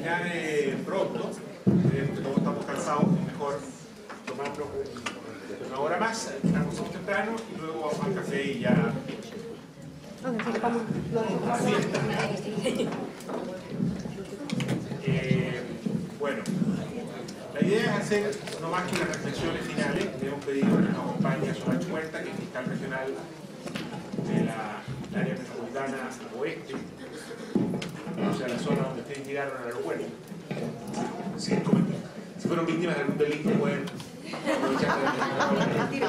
terminar pronto. Todos estamos cansados, es mejor tomarnos una hora más, estamos temprano y luego vamos al café y ya. Bueno, la idea es hacer no más que las reflexiones finales. Le hemos pedido que nos acompañe Solange Huerta, que es fiscal regional de la área metropolitana oeste, o sea, la zona donde ustedes llegaron al aeropuerto. Si fueron víctimas de algún delito, pueden aprovechar de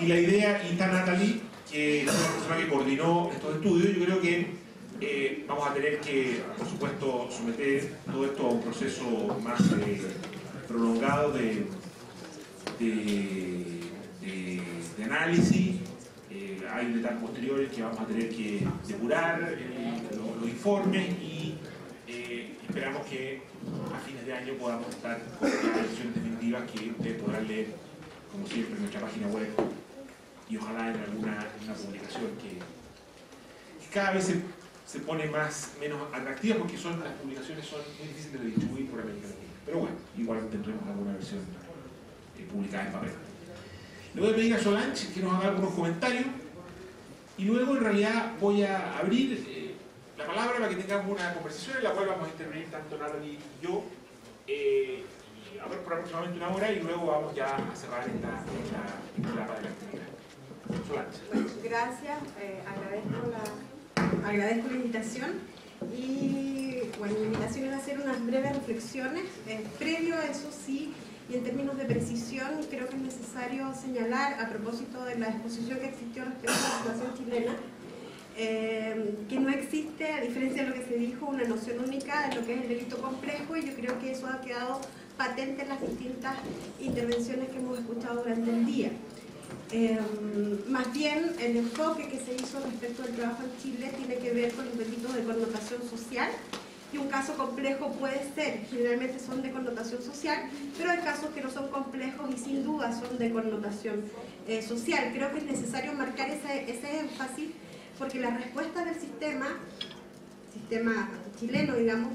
y la idea, y está Natalie, que es una persona que coordinó estos estudios. Yo creo que vamos a tener que, por supuesto, someter todo esto a un proceso más prolongado de análisis. Hay detalles posteriores que vamos a tener que depurar los informes y esperamos que a fines de año podamos estar con las decisiones definitivas que ustedes podrán leer, como siempre, en nuestra página web y ojalá en alguna publicación que cada vez se pone menos atractiva, porque las publicaciones son muy difíciles de distribuir por América Latina. Pero bueno, igual tendremos alguna versión publicada en papel. Le voy a pedir a Solange que nos haga algunos comentarios y luego en realidad voy a abrir la palabra para que tengamos una conversación en la cual vamos a intervenir tanto Natalie y yo por aproximadamente una hora y luego vamos ya a cerrar esta etapa de la actividad. Solange. Bueno, gracias, agradezco la invitación y bueno, mi invitación es hacer unas breves reflexiones. Previo a eso sí, y en términos de precisión, creo que es necesario señalar, a propósito de la exposición que existió respecto a la situación chilena, que no existe, a diferencia de lo que se dijo, una noción única de lo que es el delito complejo, y yo creo que eso ha quedado patente en las distintas intervenciones que hemos escuchado durante el día. Más bien, el enfoque que se hizo respecto al trabajo en Chile tiene que ver con los delitos de connotación social, y un caso complejo puede ser, generalmente son de connotación social, pero hay casos que no son complejos y sin duda son de connotación social. Creo que es necesario marcar ese énfasis porque las respuestas del sistema chileno, digamos,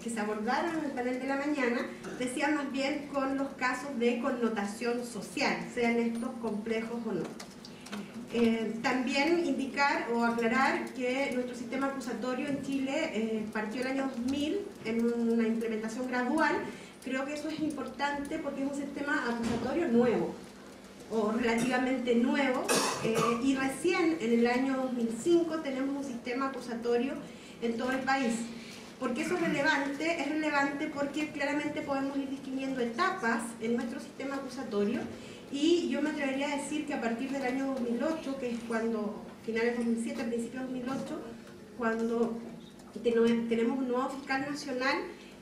que se abordaron en el panel de la mañana, decían más bien con los casos de connotación social, sean estos complejos o no. También indicar o aclarar que nuestro sistema acusatorio en Chile partió el año 2000 en una implementación gradual. Creo que eso es importante porque es un sistema acusatorio nuevo o relativamente nuevo, y recién en el año 2005 tenemos un sistema acusatorio en todo el país. ¿Por qué eso es relevante? Es relevante porque claramente podemos ir distinguiendo etapas en nuestro sistema acusatorio, y yo me atrevería a decir que a partir del año 2008, que es cuando, finales de 2007, principios de 2008, cuando tenemos un nuevo fiscal nacional,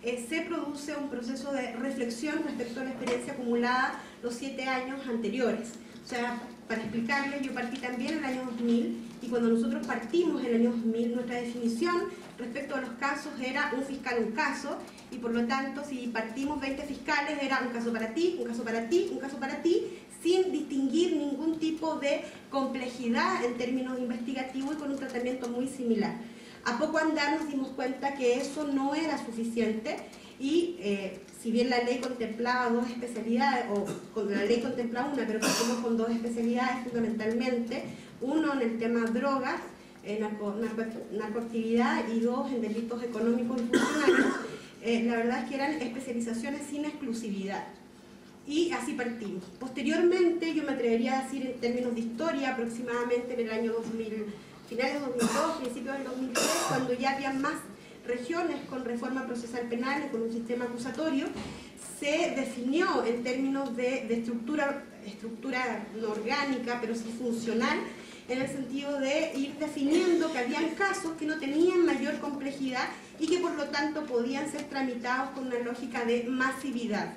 se produce un proceso de reflexión respecto a la experiencia acumulada los 7 años anteriores. O sea, para explicarles, yo partí también en el año 2000, y cuando nosotros partimos en el año 2000, nuestra definición respecto a los casos era un fiscal, un caso, y por lo tanto, si partimos 20 fiscales, era un caso para ti, un caso para ti, un caso para ti, sin distinguir ningún tipo de complejidad en términos investigativos y con un tratamiento muy similar. A poco andar nos dimos cuenta que eso no era suficiente, y si bien la ley contemplaba 2 especialidades, o con la ley contemplaba una, pero partimos con 2 especialidades fundamentalmente, uno en el tema drogas, narcoactividad, y 2 en delitos económicos y funcionarios. La verdad es que eran especializaciones sin exclusividad. Y así partimos. Posteriormente, yo me atrevería a decir en términos de historia, aproximadamente en el año 2000, finales de 2002, principios del 2003, cuando ya había más regiones con reforma procesal penal y con un sistema acusatorio, se definió en términos de estructura no orgánica, pero sí funcional, en el sentido de ir definiendo que habían casos que no tenían mayor complejidad y que por lo tanto podían ser tramitados con una lógica de masividad.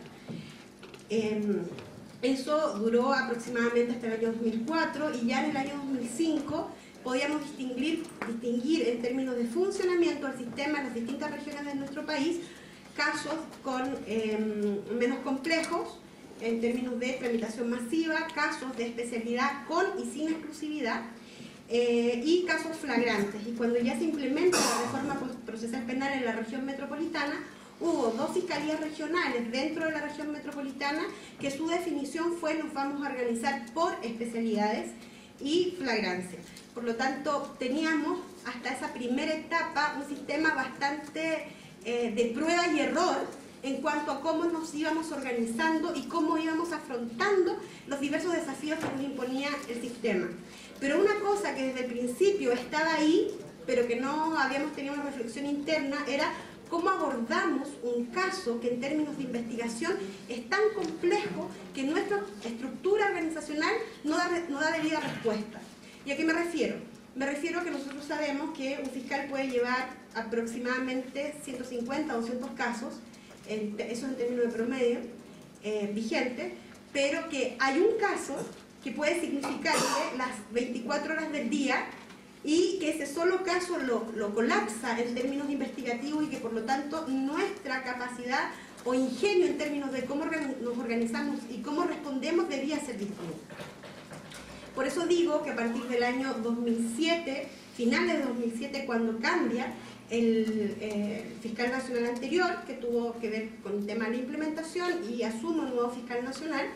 Eso duró aproximadamente hasta el año 2004, y ya en el año 2005 podíamos distinguir en términos de funcionamiento del sistema en las distintas regiones de nuestro país casos menos complejos en términos de tramitación masiva, casos de especialidad con y sin exclusividad, y casos flagrantes. Y cuando ya se implementa la reforma procesal penal en la región metropolitana, hubo 2 fiscalías regionales dentro de la región metropolitana que su definición fue: nos vamos a organizar por especialidades y flagrancia. Por lo tanto, teníamos hasta esa primera etapa un sistema bastante de prueba y error en cuanto a cómo nos íbamos organizando y cómo íbamos afrontando los diversos desafíos que nos imponía el sistema. Pero una cosa que desde el principio estaba ahí, pero que no habíamos tenido una reflexión interna, era cómo abordamos un caso que en términos de investigación es tan complejo que nuestra estructura organizacional no da debida respuesta. ¿Y a qué me refiero? Me refiero a que nosotros sabemos que un fiscal puede llevar aproximadamente 150 o 200 casos, eso en términos de promedio, vigente, pero que hay un caso que puede significarle las 24 horas del día y que ese solo caso lo colapsa en términos investigativos y que por lo tanto nuestra capacidad o ingenio en términos de cómo nos organizamos y cómo respondemos debería ser distinta. Por eso digo que a partir del año 2007, finales de 2007, cuando cambia el fiscal nacional anterior, que tuvo que ver con el tema de la implementación, y asumo un nuevo fiscal nacional,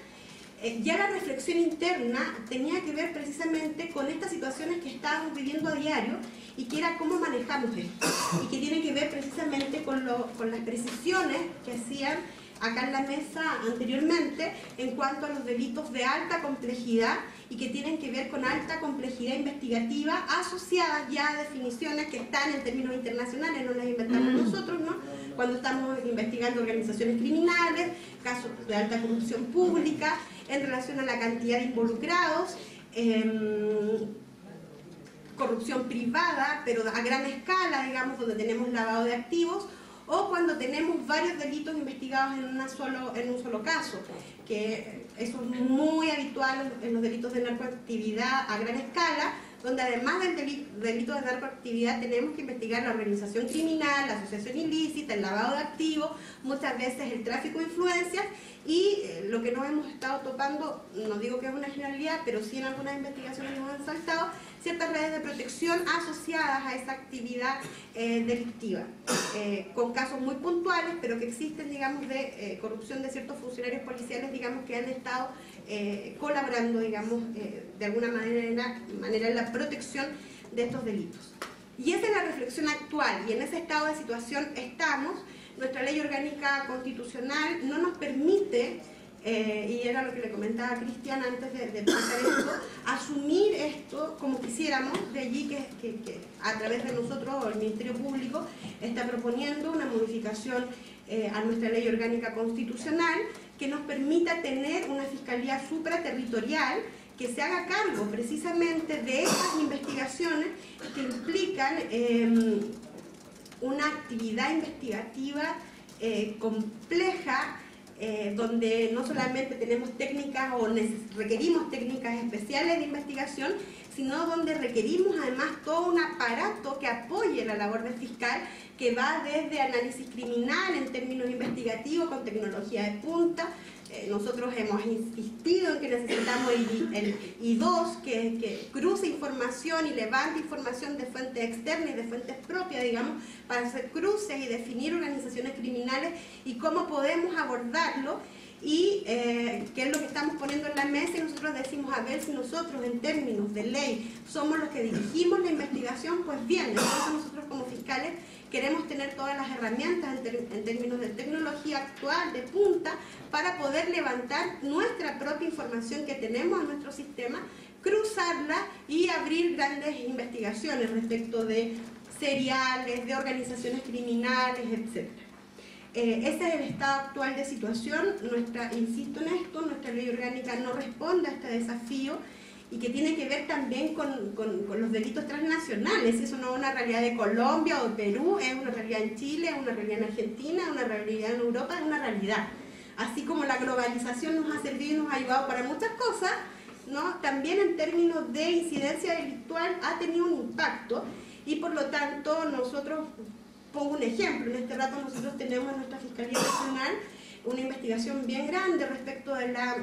ya la reflexión interna tenía que ver precisamente con estas situaciones que estábamos viviendo a diario y que era cómo manejamos esto, y que tiene que ver precisamente con las precisiones que hacían acá en la mesa anteriormente en cuanto a los delitos de alta complejidad y que tienen que ver con alta complejidad investigativa asociadas ya a definiciones que están en términos internacionales, no las inventamos nosotros, ¿no? Cuando estamos investigando organizaciones criminales, casos de alta corrupción pública, en relación a la cantidad de involucrados, corrupción privada, pero a gran escala, digamos, donde tenemos lavado de activos, o cuando tenemos varios delitos investigados en un solo caso, que eso es muy habitual en los delitos de narcoactividad a gran escala, donde además del delito de narcoactividad tenemos que investigar la organización criminal, la asociación ilícita, el lavado de activos, muchas veces el tráfico de influencias, y lo que nos hemos estado topando, no digo que es una generalidad, pero sí en algunas investigaciones nos han saltado ciertas redes de protección asociadas a esa actividad delictiva, con casos muy puntuales, pero que existen, digamos, de corrupción de ciertos funcionarios policiales, digamos, que han estado colaborando, digamos, de alguna manera en la protección de estos delitos. Y esa es la reflexión actual, y en ese estado de situación estamos. Nuestra ley orgánica constitucional no nos permite, y era lo que le comentaba a Cristian antes de empezar esto, asumir esto como quisiéramos, de allí que a través de nosotros o el Ministerio Público está proponiendo una modificación a nuestra ley orgánica constitucional que nos permita tener una fiscalía supraterritorial que se haga cargo precisamente de estas investigaciones que implican una actividad investigativa compleja, donde no solamente tenemos técnicas o requerimos técnicas especiales de investigación, sino donde requerimos además todo un aparato que apoye la labor del fiscal, que va desde análisis criminal en términos investigativos con tecnología de punta. Nosotros hemos insistido en que necesitamos el I2 que cruce información y levante información de fuentes externas y de fuentes propias, digamos, para hacer cruces y definir organizaciones criminales y cómo podemos abordarlo, y qué es lo que estamos poniendo en la mesa, y nosotros decimos, a ver si nosotros en términos de ley somos los que dirigimos la investigación, pues bien, entonces nosotros como fiscales queremos tener todas las herramientas en términos de tecnología actual, de punta, para poder levantar nuestra propia información que tenemos en nuestro sistema, cruzarla y abrir grandes investigaciones respecto de seriales, de organizaciones criminales, etc. Ese es el estado actual de situación. Insisto en esto, nuestra ley orgánica no responde a este desafío, y que tiene que ver también con los delitos transnacionales. Eso no es una realidad de Colombia o de Perú, es una realidad en Chile, es una realidad en Argentina, es una realidad en Europa, es una realidad. Así como la globalización nos ha servido y nos ha ayudado para muchas cosas, ¿no? También en términos de incidencia delictual ha tenido un impacto, y por lo tanto nosotros, pongo un ejemplo, en este rato nosotros tenemos en nuestra Fiscalía Nacional una investigación bien grande respecto de la